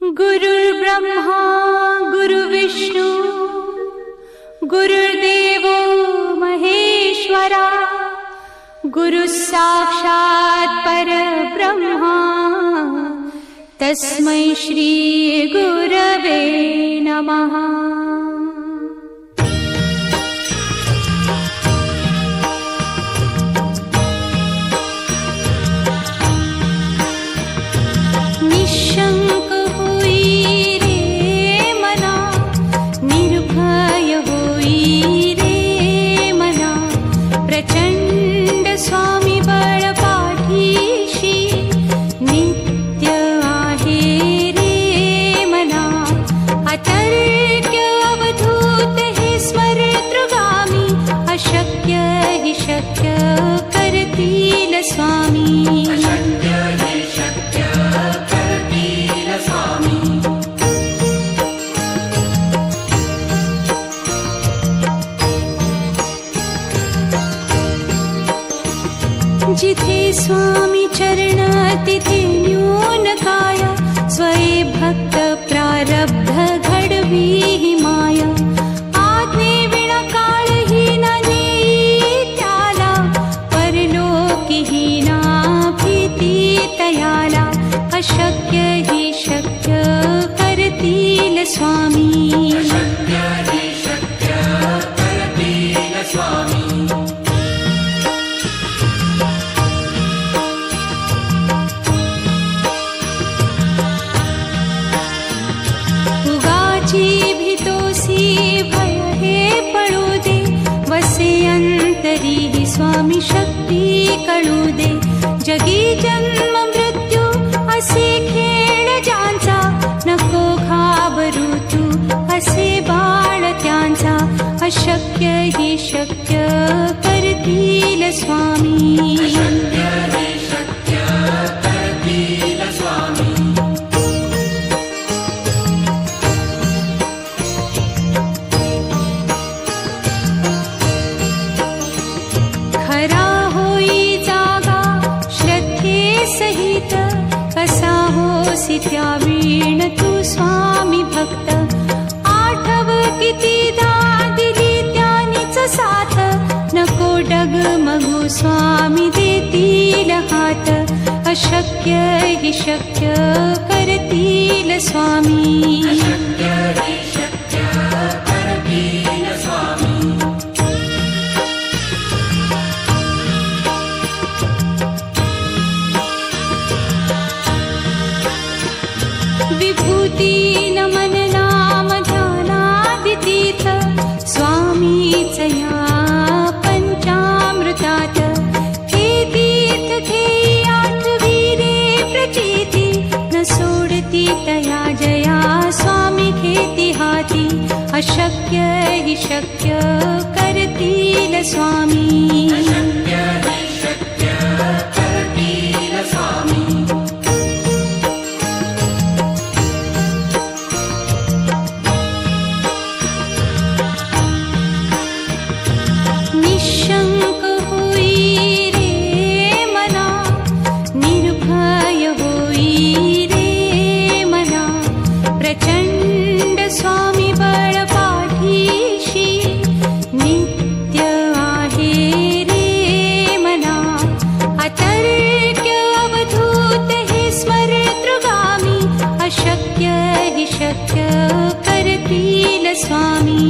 गुरुर्ब्रह्मा गुरुर्विष्णू गुरुर्देवो महेश्वरा गुरुः साक्षात् परब्रह्मा तस्मै श्री गुरवे नमः। निशंक होई रे मना, निर्भय होई रे मना, प्रचंड स्वामी बळ पाठीशी नित्य आहे रे मना। अतर्क्य अवधूत हे स्मरतृगामी, अशक्य हि शक्य करतील स्वामी। जिथे स्वामी चरण तिथे न्यून काया, स्वये भक्त प्रारब्ध घडवी ही माया। आज्ञे विना काळही न नेई त्याला, परलोकीही ना भीती तयाला। अशक्य हि शक्य करतील स्वामी। भय हे पळू दे, वसे अंतरी ही स्वामी शक्ती कळू दे। जगी जन्म मृत्यू असे खेळ ज्यांचा, नको घाबरू तू असे बाळ त्यांचा। अशक्य ही शक्य करतील स्वामी। खरा होई जागा श्रद्धे सहित, कसा होसी त्या वीण तू स्वामी भक्त। आठव कितीदा दिली त्यानीच साथ, नको डगमगू स्वामी देतील हात। अशक्य हि शक्य करतील स्वामी। विभूती नमन नाम ध्यानादितीर्थ, स्वामीच या पंचामृतात। हे तीर्थ घेई आठवी रे प्रचिती, न सोडती तया जया स्वामी घेती हाती। अशक्य हि शक्य करतील स्वामी। निशंक होई रे मना, निर्भय होई रे मना, प्रचंड स्वामी बळ पाठीशी नित्य आहे रे मना। अतर्क्य अवधूत हे स्मरतृगामी, अशक्य हि शक्य करतील स्वामी।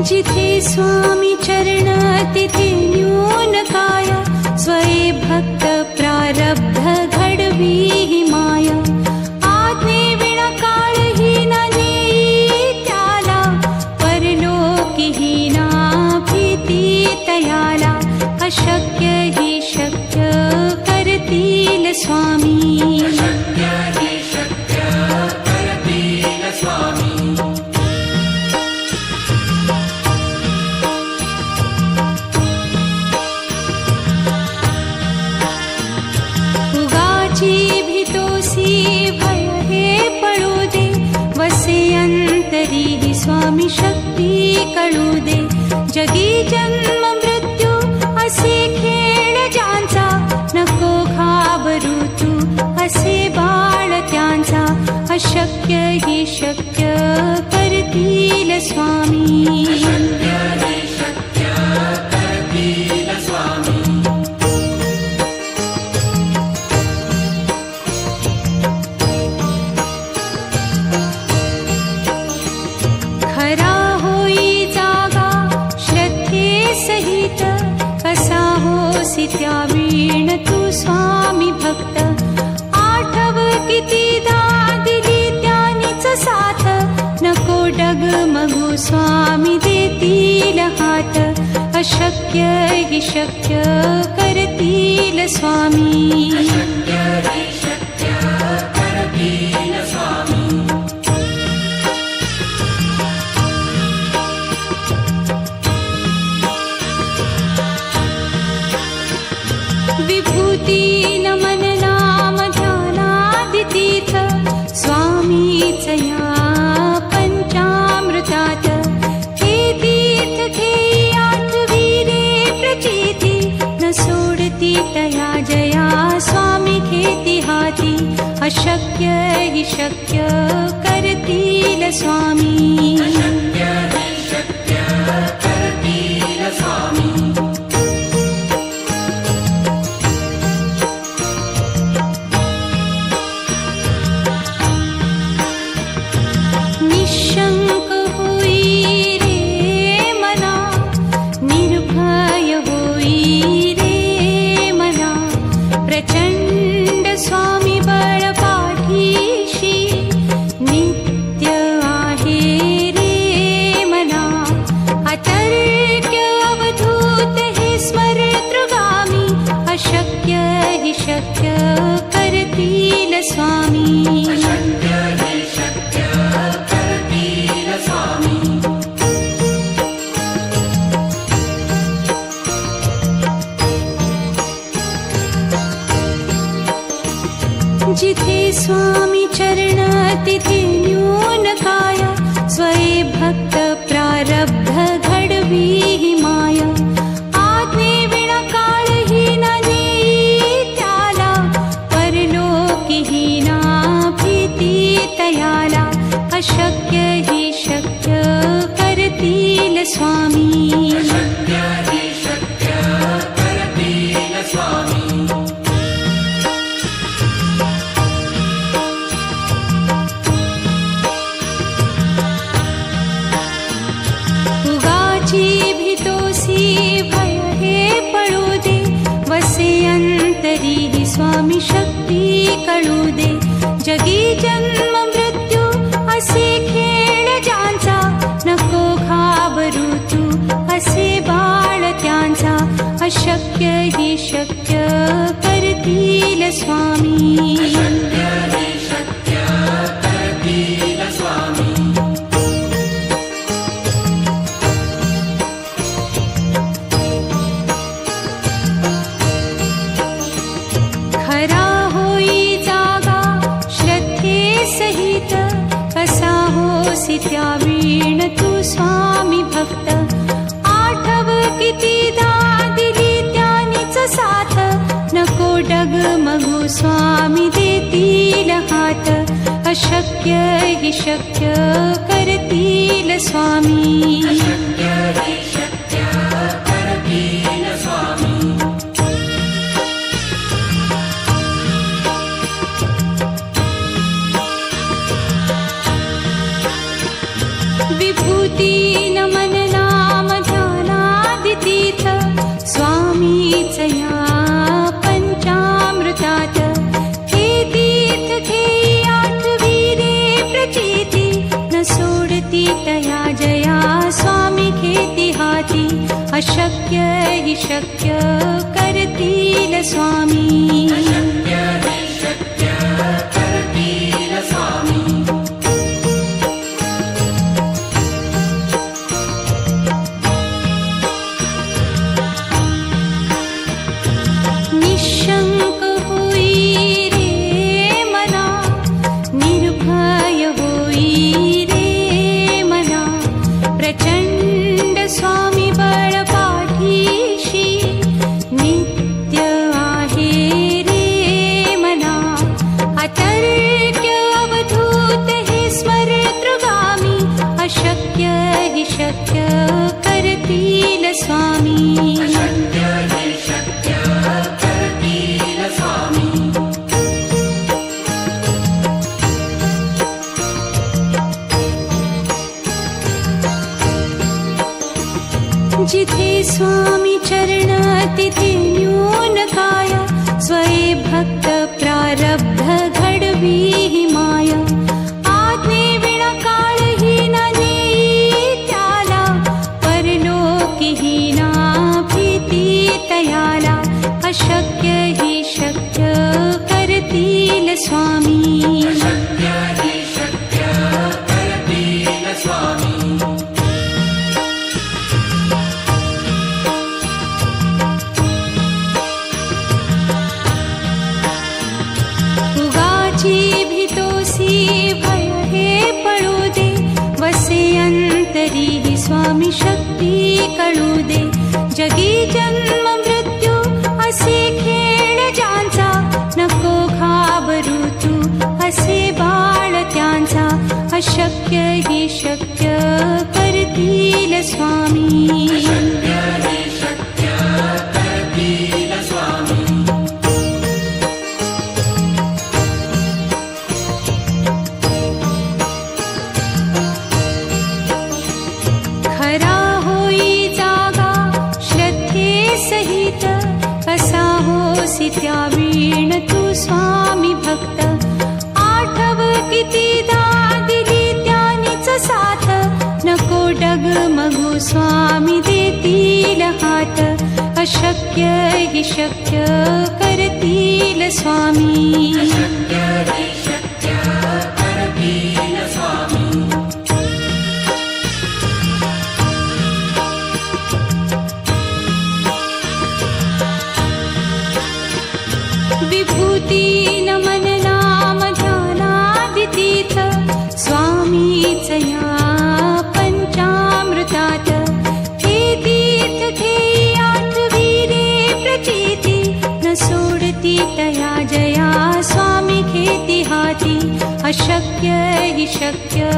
जिथे स्वामी चरण तिथे न्यून काया, स्वये भक्त प्रारब्ध घडवी ही माया। आज्ञे विना काळही न नेई त्याला, परलोकीही ना भीती तयाला। अशक्य हि शक्य करतील स्वामी। उगाची भीतो अंतरी स्वामी शक्ती कळू दे. जगी जन्म मृत्यू असे खेळ ज्यांचा, नको घाबरू तू असे बाळ त्यांचा. अशक्य ही शक्य करतील स्वामी. खरा होई जागा श्रद्धे सहित, कसा होसी त्या वीण तू स्वामी भक्त. आठव कितीदा दिली त्यानीच साथ, नको डगमगू स्वामी देतील हात. अशक्य ही शक्य करतील स्वामी. विभूती नमन नाम ध्यानादितीर्थ, स्वामीच या पंचामृतात. हे तीर्थ घेई आठवी रे प्रचिती, न सोडती तया जया स्वामी घेती हाती. अशक्य हि शक्य करतील स्वामी. निशंक होई रे मना, निर्भय होई रे मना. प्रचंड स्वामी बळ पाठीशी, नित्य आहे रे मना. अतर्क्य अवधूत हे स्मरतृगामी, अशक्य हि शक्य करतील स्वामी. जिथे स्वामी चरण तिथे न्यून काय, स्वये भक्त प्रारब्ध घडवी ही माय. आज्ञे विना काळही न नेई त्याला, परलोकी ही ना भीती तयाला. अशक्य ही शक्य करतील स्वामी. भीतोसी भय हे पळू दे, वसे अंतरी स्वामी शक्ती कळू दे. जगी जन्म मृत्यू असे खेळ ज्यांचा, नको घाबरू तू असे बाळ त्यांचा. अशक्य ही शक्य करतील स्वामी. खरा होई जागा श्रद्धे सहित, कसा होसी त्या वीण तू स्वामी भक्त. आठव कितीदा दिली त्यानीच साथ, नको डगमगू स्वामी देतील हात. अशक्य हि शक्य करतील स्वामी. विभूती नमन नाम ध्यानादितीर्थ, स्वामीच या पंचामृतात. हे तीर्थ घेई आठवी रे प्रचिती, न सोडती तया जया स्वामी घेती हाती. अशक्य हि शक्य करतील स्वामी. निशंक होई रे मना, निर्भय होई रे अशक्य हि शक्य करतील स्वामी. अशक्य हि शक्य करतील स्वामी. जिथे स्वामी चरण तिथे न्यून काय. स्वये भक्त प्रारब्ध घडवी हि माया. आज्ञे विना काळही न नेई त्याला. परलोकी हि ना भीती तयाला. अशक्य हि शक्य करतील स्वामी. अशक्य हि शक्य करतील स्वामी. भय हे पळू दे. वसे अंतरी हि स्वामी शक्ती कळू दे. जगी जन्म मृत्यू असे खेळ ज्यांचा. नको घाबरू तू असे बाळ त्यांचा. अशक्य हि शक्य करतील स्वामी. अशक्य हि शक्य करतील स्वामी. खरा होई जागा श्रद्धे सहित. कसा होसी त्या वीण तू स्वामी भक्त. आठव कितीदा दिली त्यानीच साथ. नको डगमगू स्वामी देतील हात. अशक्य हि शक्य करतील स्वामी. अशक्य हि शक्य करतील स्वामी. विभूती नमन नाम ध्यानादितीर्थ. स्वामीच या पंचामृतात. हे तीर्थ घेई आठवी रे प्रचिती. न सोडती तया जया स्वामी घेती हाती. अशक्य हि शक्य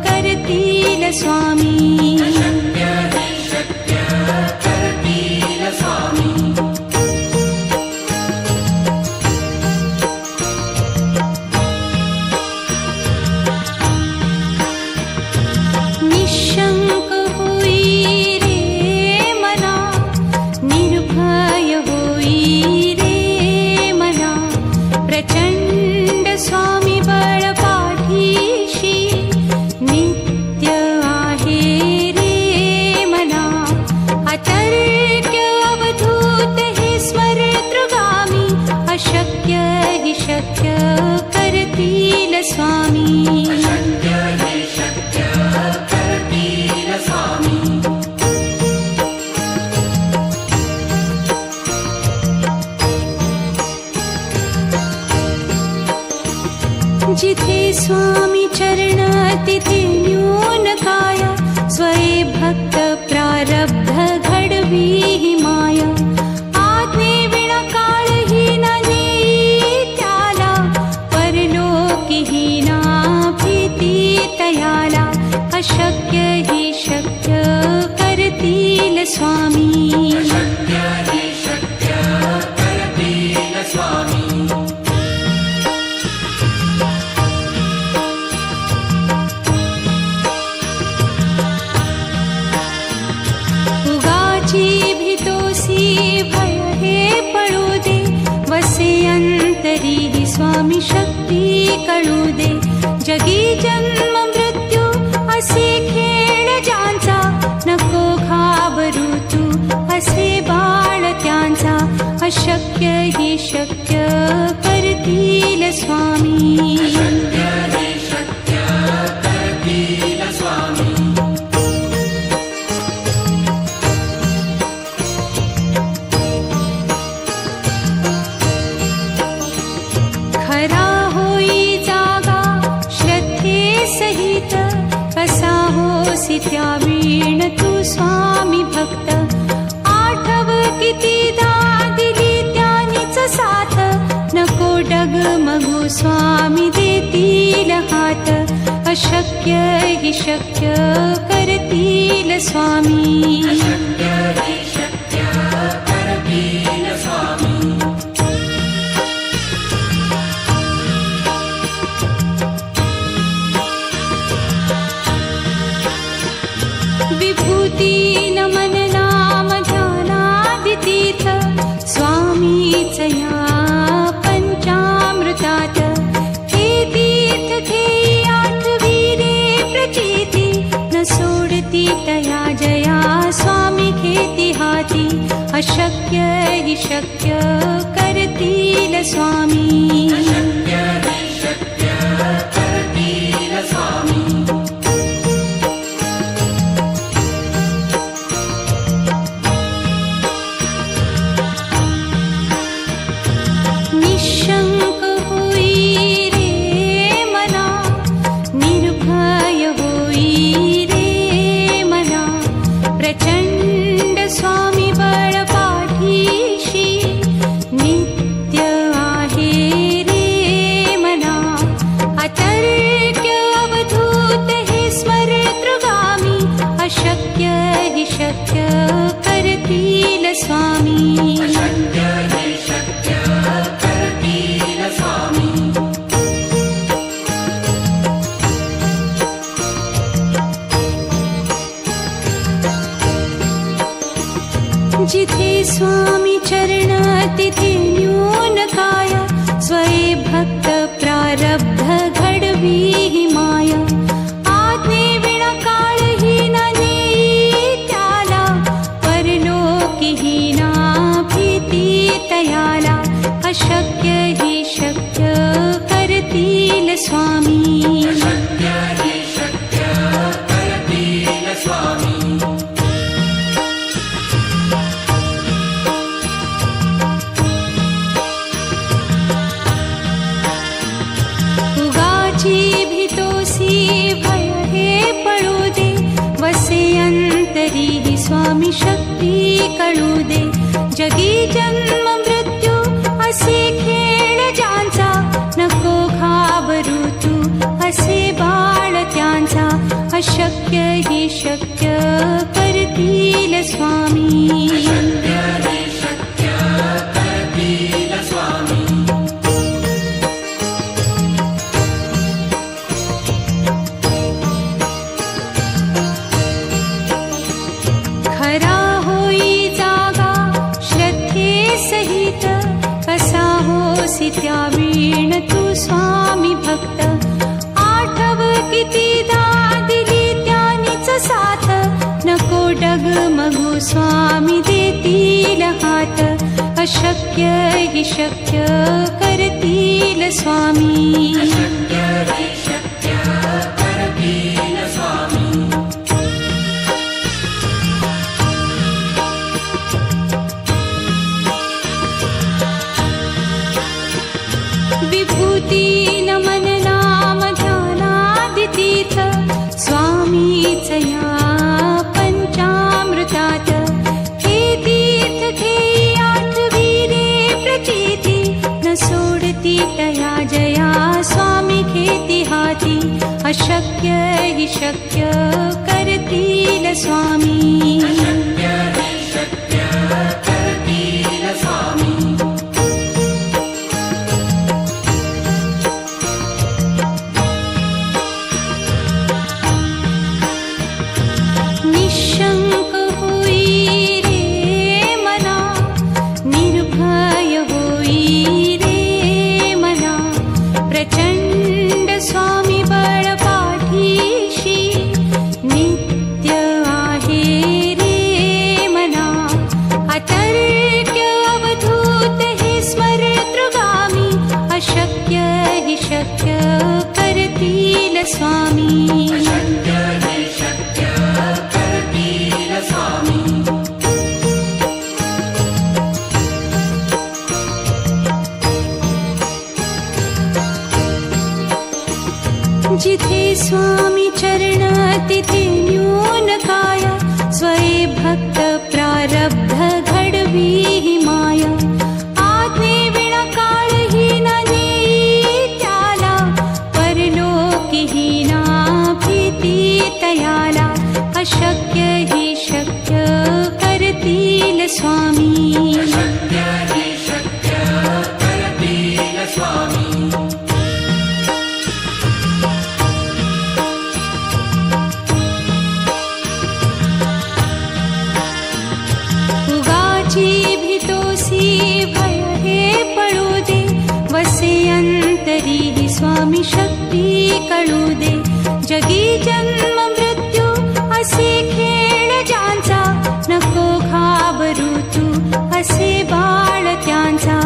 करतील स्वामी. अशक्य हि शक्य करतील स्वामी. निशंक होई रे मना. निर्भय होई रे मना. प्रचंड स्वामी बळ पाठीशी. नित्य आहे रे मना. अतर्क्य अवधूत हे स्मरतृगामी. अशक्य हि शक्य करतील स्वामी. अशक्य हि शक्य करतील स्वामी. जिथे स्वामी चरण तिथे न्यून काय. स्वये भक्त प्रारब्ध घडवी हि माया. आज्ञे विना काळही न नेई त्याला. परलोकी हि ना भीती तयाला. अशक्य हि शक्य करतील स्वामी. अशक्य हि शक्य करतील स्वामी. उगाची भीतोसी भय हे पळू दे. वसे अंतरी हि स्वामी शक्ती कळू दे. जगी जन्म मृत्यू असे खेळ ज्यांचा. नको घाबरू तू असे बाळ त्यांचा. अशक्य हि शक्य करतील स्वामी. अशक्य हि शक्य करतील स्वामी. खरा होई जागा श्रद्धे सहित. कसा होसी त्या वीण तू स्वामी भक्त. आठव कितीदा दिली त्यानीच साथ. नको डगमगू स्वामी देतील हात. अशक्य हि शक्य करतील स्वामी. अशक्य हि शक्य करतील स्वामी. विभूती नमन नाम ध्यानादितीर्थ स्वामीच या पंचामृतात. हे तीर्थ घेई आठविले प्रचिती न सोडती तया जया स्वामी घेती हाती. अशक्य हि शक्य करतील स्वामी. अशक्य हि शक्य करतील स्वामी. निशंक होई रे मना, निर्भय होई रे मना. प्रचंड स्वामी बळ पाठीशी नित्य आहे रे मना. अतर्क्य अवधूत हे स्मरतृगामी. अशक्य हि शक्य करतील स्वामी. अशक्य हि शक्य करतील स्वामी. जिथे स्वामी चरण तिथे न्यून काय. स्वये भक्त प्रारब्ध घडवी हि माया. आज्ञे विना काळही न नेई त्याला. परलोकीही ना भीती तयाला. अशक्य हि शक्य करतील स्वामी. अशक्य हि शक्य करतील स्वामी. उगाची भीतोसी भय हे पळू दे. वसे अंतरी हि स्वामी शक्ती कळू दे. जगी जन्म मृत्यू असे खेळ ज्यांचा. नको घाबरू तू असे बाळ त्यांचा. अशक्य हि शक्य करतील स्वामी. अशक्य हि शक्य करतील स्वामी. खरा होई जागा श्रद्धे सहित. कसा होसी त्या वीण तू स्वामी भक्त. आठव कितीदा दिली त्यानीच साथ. नको डगमगू स्वामी देतील हात. अशक्य हि शक्य करतील स्वामी. अशक्य हि शक्य करतील स्वामी. विभूती नमन नाम ध्यानादितीर्थ स्वामीच या पंचामृतात. हे तीर्थ घेई आठविले प्रचिती न सोडती तया जया स्वामी घेती हाती. अशक्य हि शक्य करतील स्वामी. अशक्य हि शक्य करतील स्वामी. निशंक होई रे मना, निर्भय होई रे मना. प्रचंड स्वामी बळ पाठीशी नित्य आहे रे मना. अतर्क्य अवधूत हे स्मरतृगामी. अशक्य हि शक्य करतील स्वामी. अशक्य हि शक्य करतील स्वामी. जिथे स्वामी चरण तिथे न्यून काय. स्वये भक्त प्रारब्ध घडवी हि माया. आज्ञे विना काळही न नेई त्याला. परलोकीही ना अशक्य हि शक्य करतील स्वामी शक्य हि शक्य करतील स्वामी उगाची भीतोसी भय हे पडू दे वसे अंतरी हि स्वामी शक्ती कळू दे जगी जन्म मृत्यू असे खेळ ज्यांचा नको घाबरू तू असे बाळ त्यांचा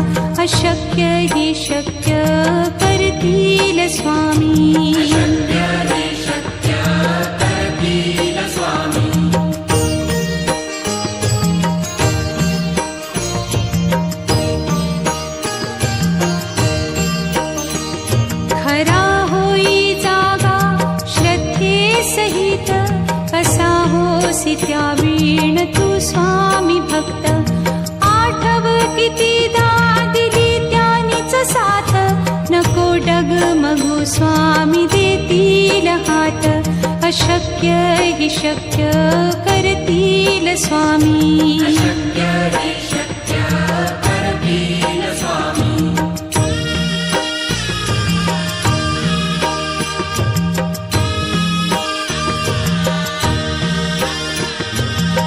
अशक्य हि शक्य करतील स्वामी शक्य हि शक्य करतील स्वामी खरा होई जागा श्रद्धे सहित कसा होसी त्या वीण तू स्वामी भक्त आठव कितीदा दिली त्यानीच साथ नको डगमगू स्वामी देतील हात अशक्य हि शक्य करतील स्वामी शक्य हि शक्य करतील स्वामी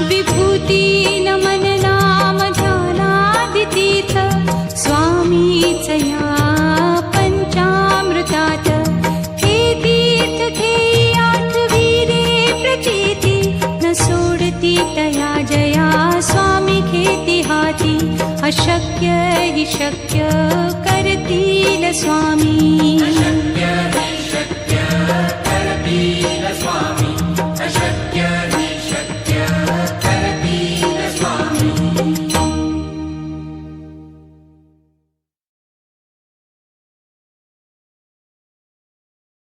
विभूती नमन नाम ध्यानादितीर्थ स्वामीच या पंचामृतात हे तीर्थ घेई आठवीरे प्रचिती न सोडती तया जया स्वामी घेती हाती अशक्य हि शक्य करतील स्वामी शक्य